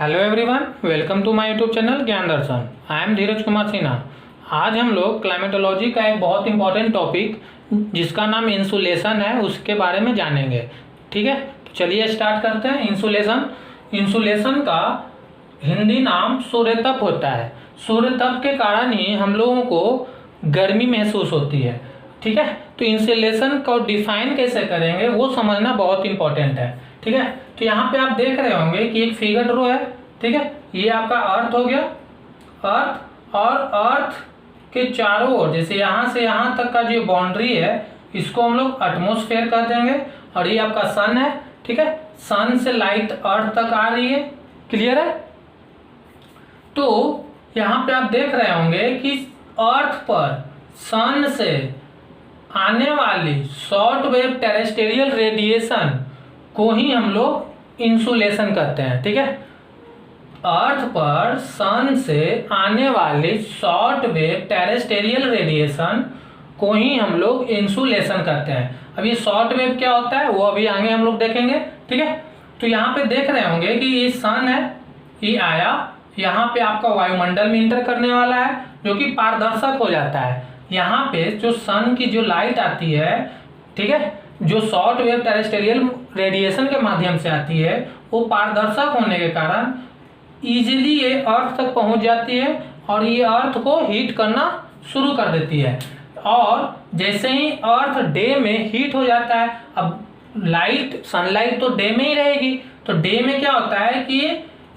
Hello everyone, welcome to my YouTube channel Gyan Darshan. I am Dheeraj Kumar Sinha. आज हम लोग क्लाइमेटोलॉजी का एक बहुत इंपॉर्टेंट टॉपिक जिसका नाम इंसुलेशन है उसके बारे में जानेंगे। ठीक है, तो चलिए स्टार्ट करते हैं। इंसुलेशन का हिंदी नाम सूर्यतप होता है। सूर्यतप के कारण ही हम लोगों को गर्मी महसूस होती है। ठीक है, तो इंसुलेशन को डिफाइन कैसे करेंगे वो समझना बहुत इंपॉर्टेंट है। ठीक है, तो यहाँ पे आप देख रहे होंगे कि एक फिगर ड्रॉ है। ठीक है, ये आपका अर्थ हो गया, अर्थ, और अर्थ के चारों ओर जैसे यहाँ से यहाँ तक का जो बाउंड्री है इसको हम लोग एटमॉस्फेयर कह देंगे। और ये आपका सन है। ठीक है, सन से लाइट अर्थ तक आ रही है। क्लियर है? तो यहाँ पे आप देख रहे होंगे कि अर्थ पर सन से आने वाली शॉर्ट वेव टेरेस्टेरियल रेडिएशन को ही हम लोग इंसुलेशन कहते हैं। ठीक है, अर्थ पर सन से आने वाली शॉर्ट वेव टेरेस्टेरियल रेडिएशन को ही हम लोग इंसुलेशन कहते हैं। अब ये शॉर्ट वेव क्या होता है वो अभी आगे हम लोग देखेंगे। ठीक है, तो यहाँ पे देख रहे होंगे कि ये सन है, ये आया, यहाँ पे आपका वायुमंडल में इंटर करने वाला है जो कि पारदर्शक हो जाता है। यहाँ पे जो सन की जो लाइट आती है, ठीक है, जो शॉर्ट वेव टेरेस्टेरियल रेडिएशन के माध्यम से आती है वो पारदर्शक होने के कारण इजीली ये अर्थ तक पहुंच जाती है और ये अर्थ को हीट करना शुरू कर देती है। और जैसे ही अर्थ डे में हीट हो जाता है, अब लाइट, सनलाइट तो डे में ही रहेगी, तो डे में क्या होता है कि ये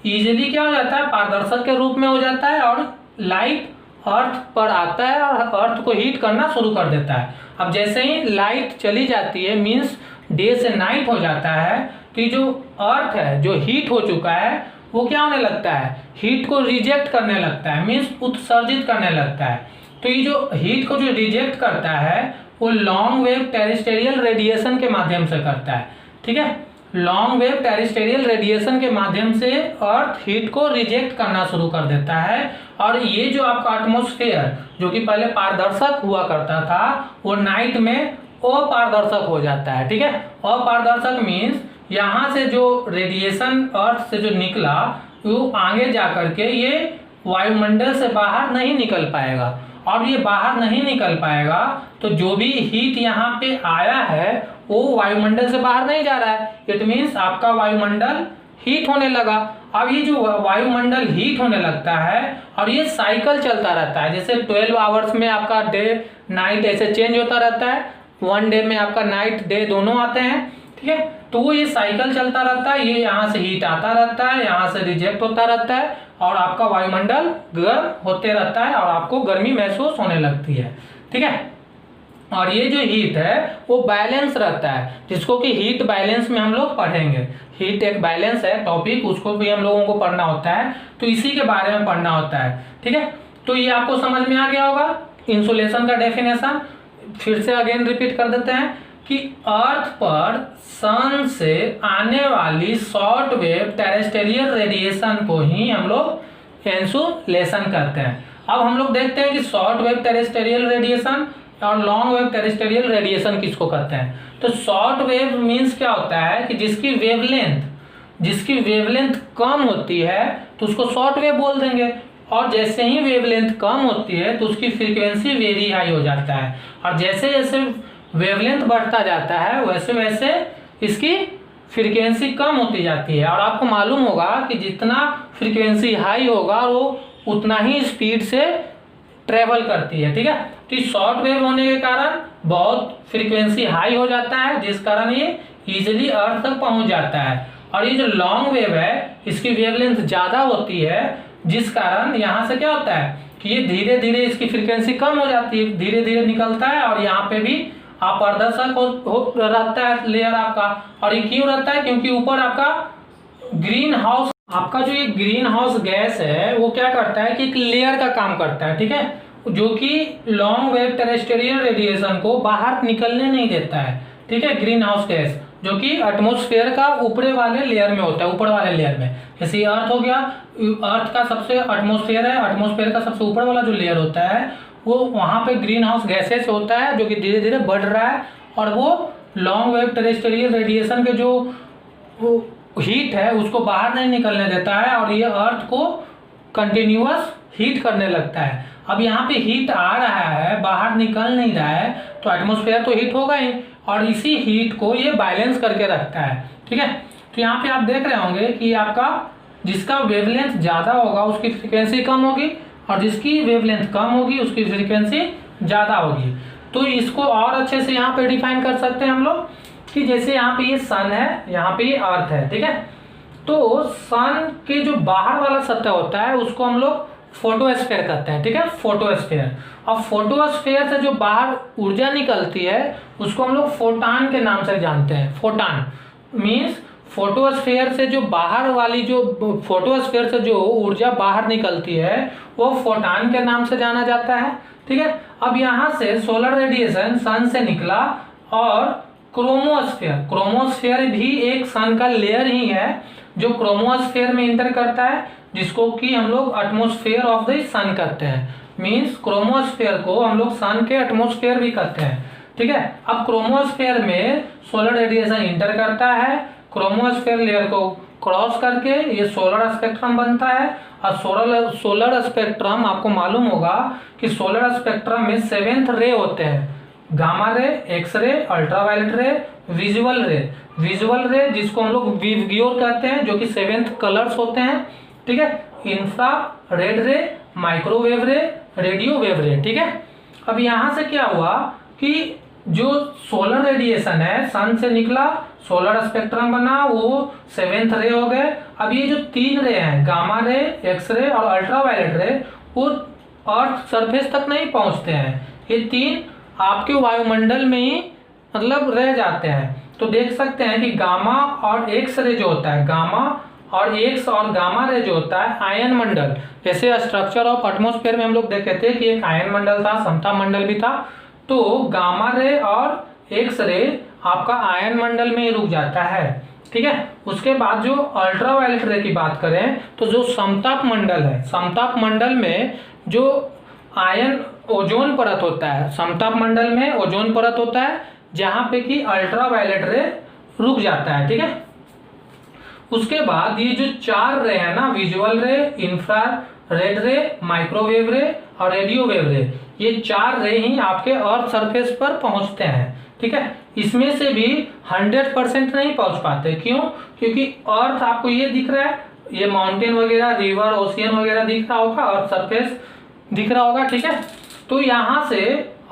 इजीली क्या हो जाता है, पारदर्शक के रूप में हो जाता है और लाइट अर्थ पर आता है और अर्थ को हीट करना शुरू कर देता है। अब जैसे ही लाइट चली जाती है, मीन्स डे से नाइट हो जाता है, तो ये जो अर्थ है जो हीट हो चुका है वो क्या होने लगता है, हीट को रिजेक्ट करने लगता है, मीन्स उत्सर्जित करने लगता है। तो ये जो हीट को जो रिजेक्ट करता है वो लॉन्ग वेव टेरेस्टेरियल रेडिएशन के माध्यम से करता है। ठीक है, लॉन्ग वेव टेरेस्टेरियल रेडिएशन के माध्यम से अर्थ हीट को रिजेक्ट करना शुरू कर देता है और ये जो आपका एटमॉस्फेयर जो कि पहले पारदर्शक हुआ करता था वो नाइट में अपारदर्शक हो जाता है। ठीक है, अपारदर्शक मीन्स यहाँ से जो रेडिएशन अर्थ से जो निकला वो आगे जा करके ये वायुमंडल से बाहर नहीं निकल पाएगा, और ये बाहर नहीं निकल पाएगा तो जो भी हीट यहाँ पे आया है वो वायुमंडल से बाहर नहीं जा रहा है। इट मीन्स आपका वायुमंडल हीट होने लगा। अब ये जो वायुमंडल हीट होने लगता है और ये साइकिल चलता रहता है, जैसे 12 आवर्स में आपका डे नाइट ऐसे चेंज होता रहता है, वन डे में आपका नाइट डे दोनों आते हैं। ठीक है, तो वो ये साइकिल चलता रहता है, ये यहाँ से हीट आता रहता है, यहाँ से रिजेक्ट होता रहता है और आपका वायुमंडल गर्म होते रहता है और आपको गर्मी महसूस होने लगती है। ठीक है, और ये जो हीट है वो बैलेंस रहता है, जिसको कि हीट बैलेंस में हम लोग पढ़ेंगे। हीट एक बैलेंस है टॉपिक, उसको भी हम लोगों को पढ़ना होता है, तो इसी के बारे में पढ़ना होता है। ठीक है, तो ये आपको समझ में आ गया होगा इंसुलेशन का डेफिनेशन। फिर से अगेन रिपीट कर देते हैं कि अर्थ पर सन से आने वाली शॉर्ट वेव टेरेस्टेरियल रेडिएशन को ही हम लोग इंसुलेशन करते हैं। अब हम लोग देखते हैं कि शॉर्ट वेव टेरेस्टेरियल रेडिएशन और लॉन्ग वेव टेरेस्टेरियल रेडिएशन किसको कहते हैं। तो शॉर्ट वेव मीन्स क्या होता है कि जिसकी वेवलेंथ कम होती है तो उसको शॉर्ट वेव बोल देंगे, और जैसे ही वेवलेंथ कम होती है तो उसकी फ्रीक्वेंसी वेरी हाई हो जाता है, और जैसे जैसे वेवलेंथ बढ़ता जाता है वैसे वैसे इसकी फ्रीक्वेंसी कम होती जाती है। और आपको मालूम होगा कि जितना फ्रीक्वेंसी हाई होगा वो उतना ही स्पीड से ट्रेवल करती है। ठीक है, तो शॉर्ट वेव होने के कारण बहुत फ्रीक्वेंसी हाई हो जाता है जिस कारण ये इजीली अर्थ तक पहुंच जाता है। और ये जो लॉन्ग वेव है इसकी वेवलेंथ ज्यादा होती है जिस कारण यहाँ से क्या होता है कि ये धीरे धीरे इसकी फ्रीक्वेंसी कम हो जाती है, धीरे धीरे निकलता है और यहाँ पे भी अपारदर्शक रहता है लेयर आपका। और ये क्यों रहता है, क्योंकि ऊपर आपका ग्रीन हाउस, आपका जो ये ग्रीन हाउस गैस है वो क्या करता है कि एक लेयर का काम करता है। ठीक है, जो कि लॉन्ग वेव टेरेस्टेरियल रेडिएशन को बाहर निकलने नहीं देता है। ठीक है, ग्रीन हाउस गैस जो कि एटमॉस्फेयर का ऊपरे वाले लेयर में होता है, ऊपर वाले लेयर में। जैसे अर्थ हो गया, अर्थ का सबसे एटमॉस्फेयर है, एटमॉस्फेयर का सबसे ऊपर वाला जो लेयर होता है वो वहाँ पे ग्रीन हाउस गैसेस होता है जो कि धीरे धीरे बढ़ रहा है, और वो लॉन्ग वेव टेरेस्टेरियल रेडिएशन के जो हीट है उसको बाहर नहीं निकलने देता है और ये अर्थ को कंटिन्यूअस हीट करने लगता है। अब यहाँ पे हीट आ रहा है, बाहर निकल नहीं रहा है, तो एटमॉस्फेयर तो हीट होगा ही, और इसी हीट को ये बैलेंस करके रखता है। ठीक है, तो यहाँ पे आप देख रहे होंगे कि आपका जिसका वेवलेंथ ज़्यादा होगा उसकी फ्रीक्वेंसी कम होगी, और जिसकी वेवलेंथ कम होगी उसकी फ्रीक्वेंसी ज़्यादा होगी। तो इसको और अच्छे से यहाँ पे डिफाइन कर सकते हैं हम लोग कि जैसे यहाँ पे ये सन है, यहाँ पे ये अर्थ है। ठीक है, तो सन के जो बाहर वाला सतह होता है उसको हम लोग फोटोस्फेयर कहते हैं। ठीक है, फोटोस्फेयर। अब फोटोस्फेयर से जो बाहर ऊर्जा निकलती है उसको हम लोग फोटान के नाम से जानते हैं। फोटान मीन्स फोटोस्फेयर से जो बाहर वाली जो फोटोस्फेयर से जो ऊर्जा बाहर निकलती है वो फोटान के नाम से जाना जाता है। ठीक है, अब यहाँ से सोलर रेडिएशन सन से निकला और क्रोमोस्फेयर, क्रोमोस्फेयर भी एक सन का लेयर ही है जो क्रोमोस्फेयर में इंटर करता है, जिसको कि हम लोग एटमॉस्फेयर ऑफ द सन कहते हैं। मीन्स क्रोमोस्फेयर को हम लोग सन के एटमॉस्फेयर भी कहते हैं। ठीक है, अब क्रोमोस्फेयर में सोलर रेडिएशन इंटर करता है, क्रोमोस्फेयर लेयर को क्रॉस करके ये सोलर स्पेक्ट्रम बनता है। और सोलर स्पेक्ट्रम आपको मालूम होगा कि सोलर स्पेक्ट्रम में 7th रे होते हैं, gamma ray, X ray, ultraviolet रे, विजुअल रे। विजुअल रे जिसको हम लोग विवग्योर कहते हैं, जो कि 7th कलर्स होते हैं। ठीक है, इंफ्रा रेड रे, माइक्रोवेव रे, रेडियो वेव रे। ठीक है, अब यहाँ से क्या हुआ कि जो सोलर रेडिएशन है सन से निकला, सोलर स्पेक्ट्रम बना, वो 7th रे हो गए। अब ये जो 3 रे हैं, गामा रे, एक्स रे और अल्ट्रावायलेट रे, वो अर्थ सरफेस तक नहीं पहुंचते हैं। ये 3 आपके वायुमंडल में ही मतलब रह जाते हैं। तो देख सकते हैं कि गामा और एक्स रे जो होता है, गामा और एक्स और गामा रे जो होता है आयन मंडल, जैसे स्ट्रक्चर ऑफ एटमॉस्फेयर में हम लोग देखे थे कि एक आयन मंडल था, समता मंडल भी था। तो गामा रे और एक्स रे आपका आयन मंडल में ही रुक जाता है। ठीक है, उसके बाद जो अल्ट्रावायलेट रे की बात करें तो जो समताप मंडल है, समताप मंडल में जो आयन ओजोन परत होता है, समताप मंडल में ओजोन परत होता है जहां पे कि अल्ट्रावायलेट रे रुक जाता है। ठीक है, उसके बाद ये जो 4 रे है ना, विजुअल रे, इंफ्रा रेड रे, माइक्रोवेव रे और रेडियो वेव रे, ये 4 रे ही आपके अर्थ सरफेस पर पहुंचते हैं। ठीक है, इसमें से भी 100% नहीं पहुंच पाते। क्यों? क्योंकि अर्थ आपको ये दिख रहा है, ये माउंटेन वगैरह, रिवर, ओशियन वगैरह दिख रहा होगा, अर्थ सरफेस दिख रहा होगा। ठीक है, तो यहाँ से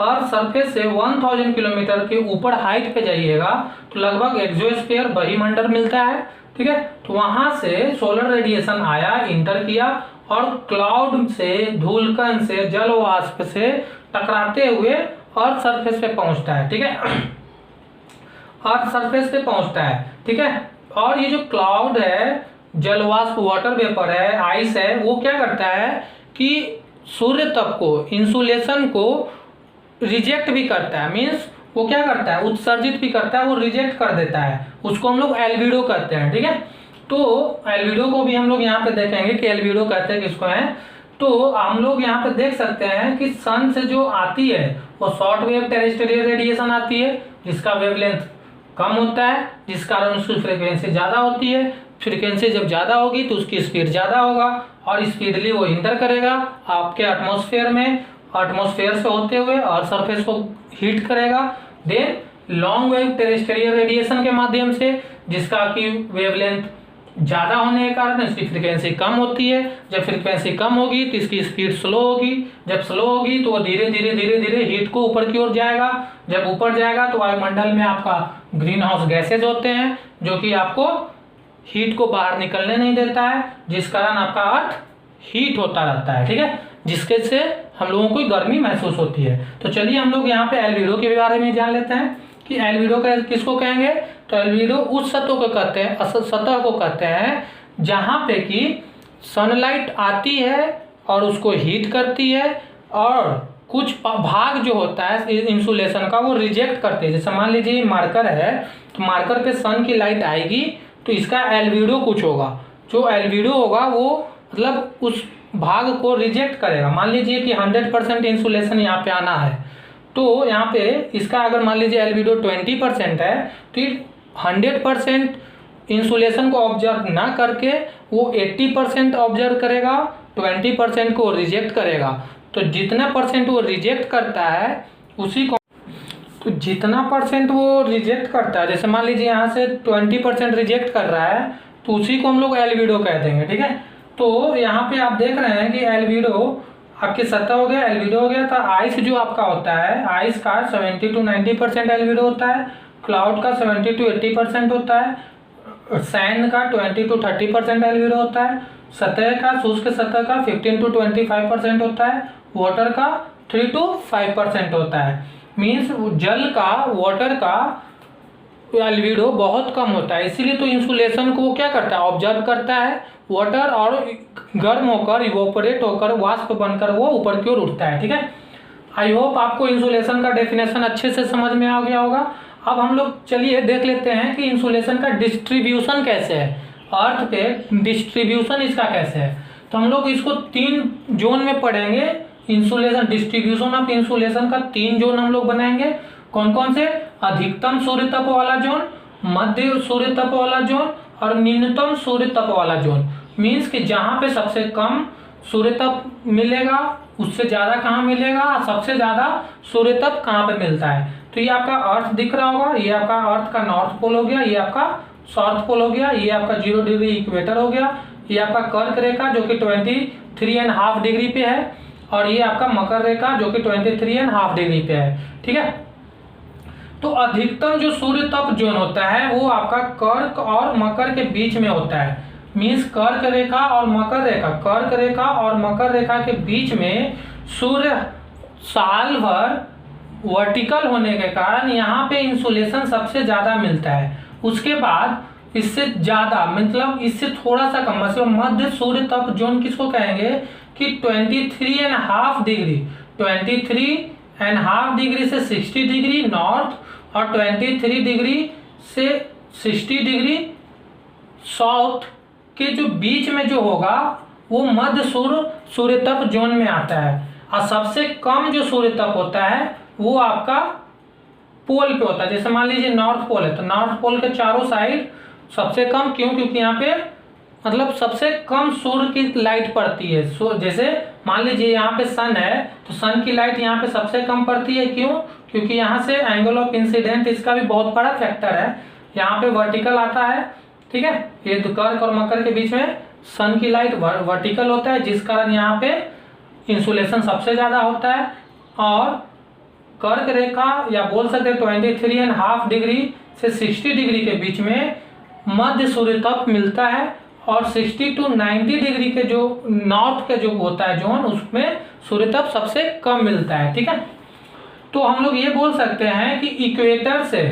अर्थ सरफेस से 1000 किलोमीटर के ऊपर हाइट पे जाइएगा तो लगभग एक्सोस्फीयर बहिमंडल मिलता है। ठीक है, तो वहां से सोलर रेडिएशन आया, इंटर किया और क्लाउड से, धूलकण से, जल वाष्प से टकराते हुए अर्थ सरफेस पे पहुंचता है। ठीक है, अर्थ सरफेस पे पहुंचता है। ठीक है, और ये जो क्लाउड है, जल वाष्प, वाटर वेपर है, आइस है, वो क्या करता है कि सूर्य तप को, इंसुलेशन को रिजेक्ट भी करता है। मीन्स वो क्या करता है, उत्सर्जित भी करता है, वो रिजेक्ट कर देता है। उसको हम लोग एल्बिडो कहते हैं। ठीक है, तो एल्बिडो को भी हम लोग यहाँ पे देखेंगे कि एल्बिडो कहते हैं किसको है। तो हम लोग यहाँ पे देख सकते हैं कि सन से जो आती है वो शॉर्ट वेव टेरेस्ट्रियल रेडिएशन आती है, जिसका वेवलेंथ कम होता है, जिस कारण उसकी फ्रीक्वेंसी ज़्यादा होती है। फ्रीक्वेंसी जब ज़्यादा होगी तो उसकी स्पीड ज़्यादा होगा और स्पीडली वो इंटर करेगा आपके एटमॉस्फेयर में, एटमॉस्फेयर से होते हुए और सरफेस को हीट करेगा। Then long wave terrestrial radiation के माध्यम से, जिसका कि वेवलेंथ ज़्यादा होने के कारण इसकी फ्रीक्वेंसी कम होती है। जब फ्रीक्वेंसी कम होगी तो इसकी स्पीड स्लो होगी, जब स्लो होगी तो वो धीरे धीरे धीरे धीरे हीट को ऊपर की ओर जाएगा। जब ऊपर जाएगा तो वायुमंडल में आपका ग्रीन हाउस गैसेज होते हैं जो कि आपको हीट को बाहर निकलने नहीं देता है, जिस कारण आपका अर्थ हीट होता रहता है। ठीक है, जिसके से हम लोगों को गर्मी महसूस होती है। तो चलिए हम लोग यहाँ पे एल्बिडो के बारे में जान लेते हैं कि एल्बिडो का किसको कहेंगे। तो एल्बिडो उस सतह को कहते हैं, सतह को कहते हैं जहाँ पे कि सनलाइट आती है और उसको हीट करती है और कुछ भाग जो होता है इंसुलेशन का वो रिजेक्ट करते हैं। जैसे मान लीजिए मार्कर है, तो मार्कर पे सन की लाइट आएगी तो इसका एल्बिडो कुछ होगा। जो एल्बिडो होगा वो मतलब उस भाग को रिजेक्ट करेगा। मान लीजिए कि 100% इंसुलेशन यहाँ पे आना है, तो यहाँ पे इसका अगर मान लीजिए एल्बिडो 20% है तो 100% इंसुलेशन को ऑब्जर्व ना करके वो 80% ऑब्जर्व करेगा, 20% को रिजेक्ट करेगा। तो जितना परसेंट वो रिजेक्ट करता है उसी को, तो जितना परसेंट वो रिजेक्ट करता है, जैसे मान लीजिए यहाँ से 20% रिजेक्ट कर रहा है, तो उसी को हम लोग एल्बिडो कह देंगे। ठीक है, तो यहाँ पे आप देख रहे हैं कि एल्बिडो आपकी सतह हो गया, एल्बिडो हो गया। तो आइस जो आपका होता है, आइस का 70 to 90% एल्बिडो होता है, क्लाउड का 70 to 80% होता है, सैंड का 20 to 30% एल्बिडो होता है, सतह का, शुष्क सतह का 15 to 25% होता है, वाटर का 3 to 5% होता है। मीन्स जल का, वाटर का एल्बिडो बहुत कम होता है, इसीलिए तो इंसुलेशन को वो क्या करता है, ऑब्जर्व करता है वाटर, और गर्म होकर इवोपरेट होकर वाष्प बनकर वो ऊपर की ओर उठता है। ठीक है, आई होप आपको इंसुलेशन का डेफिनेशन अच्छे से समझ में आ गया होगा। अब हम लोग चलिए देख लेते हैं कि इंसुलेशन का डिस्ट्रीब्यूशन कैसे है, अर्थ पे डिस्ट्रीब्यूशन इसका कैसे है। तो हम लोग इसको 3 जोन में पढ़ेंगे। इंसुलेशन, डिस्ट्रीब्यूशन ऑफ इंसुलेशन का 3 जोन हम लोग बनाएंगे। कौन कौन से? अधिकतम सूर्य तप वाला जोन, मध्य सूर्य तप वाला जोन और निम्नतम सूर्य तप वाला जोन। मीन्स कि जहां पे सबसे कम सूर्य तप मिलेगा, उससे ज्यादा कहाँ मिलेगा, सबसे ज्यादा सूर्य तप कहाँ पे मिलता है। तो ये आपका अर्थ दिख रहा होगा, ये आपका अर्थ का नॉर्थ पोल हो गया, ये आपका साउथ पोल हो गया, ये आपका 0 डिग्री इक्वेटर हो गया, ये आपका कर्क रेखा जो कि 23.5 डिग्री पे है, और ये आपका मकर रेखा जो कि 23.5 डिग्री पे है। ठीक है, तो अधिकतम जो सूर्य तप जोन होता है वो आपका कर्क और मकर के बीच में होता है। मीन्स कर्क रेखा और मकर रेखा, कर्क रेखा और मकर रेखा के बीच में सूर्य साल भर वर्टिकल होने के कारण यहाँ पे इंसुलेशन सबसे ज्यादा मिलता है। उसके बाद इससे ज्यादा, मतलब इससे थोड़ा सा कम, मतलब मध्य सूर्य तप जोन किसको कहेंगे कि 23.5 डिग्री, 23.5 डिग्री से 60 डिग्री नॉर्थ और 23 डिग्री से 60 डिग्री साउथ के जो बीच में जो होगा वो मध्य सूर्य तप जोन में आता है। और सबसे कम जो सूर्य तप होता है वो आपका पोल पे होता है। जैसे मान लीजिए नॉर्थ पोल है, तो नॉर्थ पोल के चारों साइड सबसे कम, क्यों? क्योंकि यहाँ पे मतलब सबसे कम सूर्य की लाइट पड़ती है। जैसे मान लीजिए यहाँ पे सन है, तो सन की लाइट यहाँ पे सबसे कम पड़ती है। क्यों? क्योंकि यहाँ से एंगल ऑफ इंसिडेंट इसका भी बहुत बड़ा फैक्टर है, यहाँ पे वर्टिकल आता है। ठीक है, ये कर्क और मकर के बीच में सन की लाइट वर्टिकल होता है, जिस कारण यहाँ पे इंसुलेशन सबसे ज्यादा होता है। और कर्क रेखा या बोल सकते हैं 23.5 डिग्री से 60 डिग्री के बीच में मध्य सूर्य तप मिलता है, और 60 to 90 डिग्री के जो नॉर्थ के जो होता है जोन, उसमें सूर्य तप सबसे कम मिलता है। ठीक है, तो हम लोग ये बोल सकते हैं कि इक्वेटर से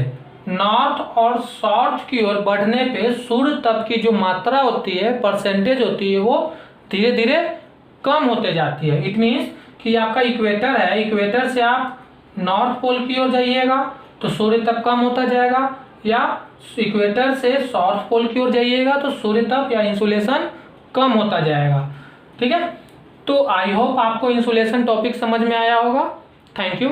नॉर्थ और साउथ की ओर बढ़ने पे सूर्य तप की जो मात्रा होती है, परसेंटेज होती है, वो धीरे धीरे कम होते जाती है। इट मीन्स कि आपका इक्वेटर है, इक्वेटर से आप नॉर्थ पोल की ओर जाइएगा तो सूर्य तप कम होता जाएगा, या इक्वेटर से साउथ पोल की ओर जाइएगा तो सूर्य तप या इंसुलेशन कम होता जाएगा। ठीक है, तो आई होप आपको इंसुलेशन टॉपिक समझ में आया होगा। Thank you.